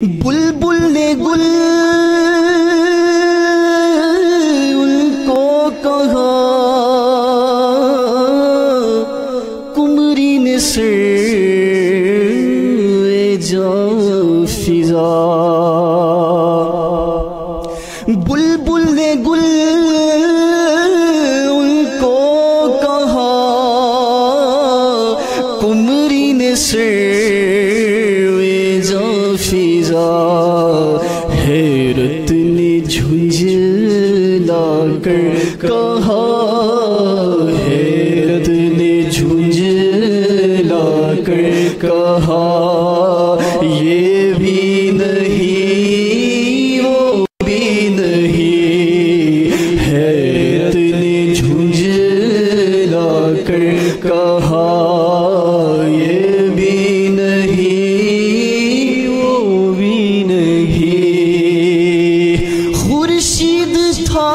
بلبل نے گل کو کہا، کمری نے جا فضا۔ بلبل نے گل کو کہا، کمری نے فضا۔ حیرت نے جھنجھلا کر کہا، حیرت نے جھنجھلا کر کہا، یہ بھی نہیں وہ بھی نہیں۔ حیرت نے جھنجھلا کر کہا، یہ بھی نہیں خورشید تھا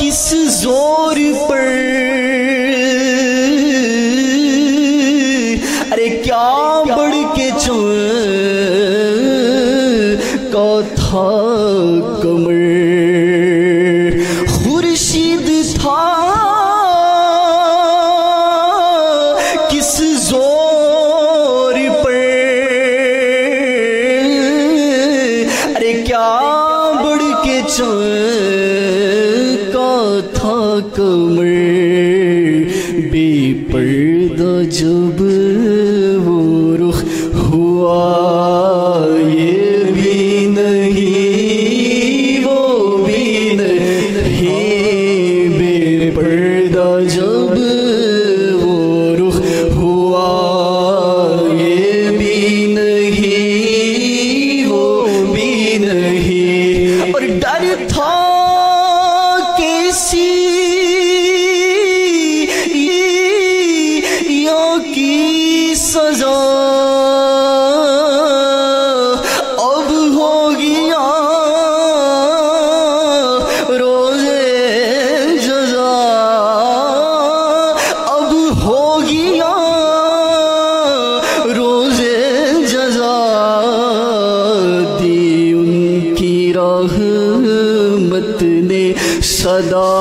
کس زور پر، ارے کیا بڑھ کے چمکا تھا کمر۔ خورشید تھا کس زور پر، کیا بڑھ کے چمکا تھا کمر۔ بے پردہ جب وہ رخ ہوا، یہ بھی نہیں وہ بھی نہیں۔ بے پردہ جب وہ رخ ہوا، یہ بھی نہیں وہ بھی نہیں۔ اور ڈر تھا کیسی کی سزا، اب ہو گیا روزے جزا، اب ہو گیا روزے جزا۔ دی ان کی رحمت نے صدا،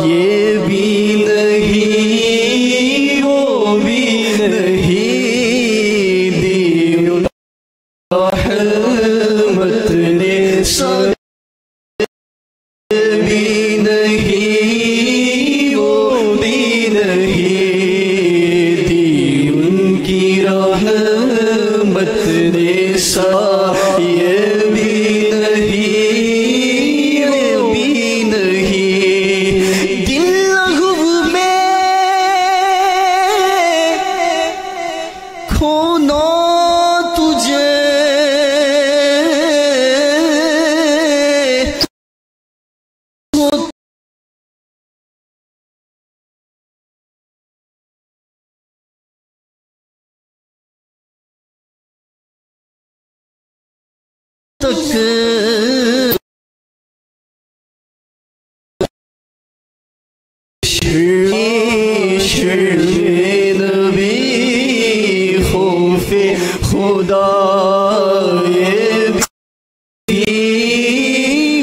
یہ بھی نہیں وہ بھی نہیں۔ دی ان رحمت نے صدا، یہ بھی نہیں وہ بھی نہیں۔ دی ان کی رحمت نے صدا، یہ بھی تک شرم نبی خوف خدا، یہ بھی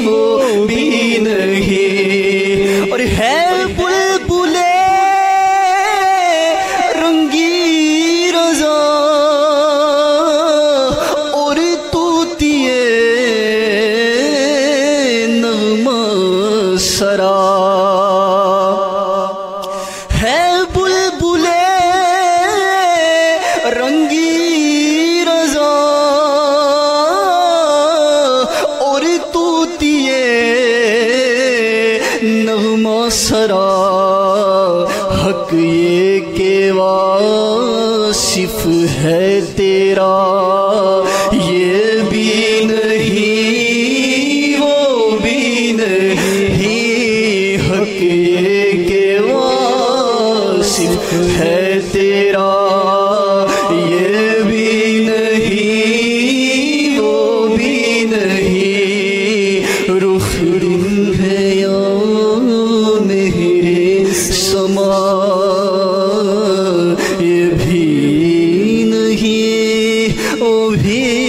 وہ بھی نہیں۔ اور ہے بلبلے رنگی رضا، اور طوطیے نغمہ سرا۔ ہے بلبلے رنگی رضا، اور طوطیے نغمہ سرا۔ حق یہ کہ واصف ہے تیرا، یہ بھی نہیں وہ بھی نہیں۔ حق یہ کہ واصف ہے تیرا، یہ بھی نہیں وہ بھی نہیں۔ رخ دن ہے یا مہر سما، یہ وہ بھی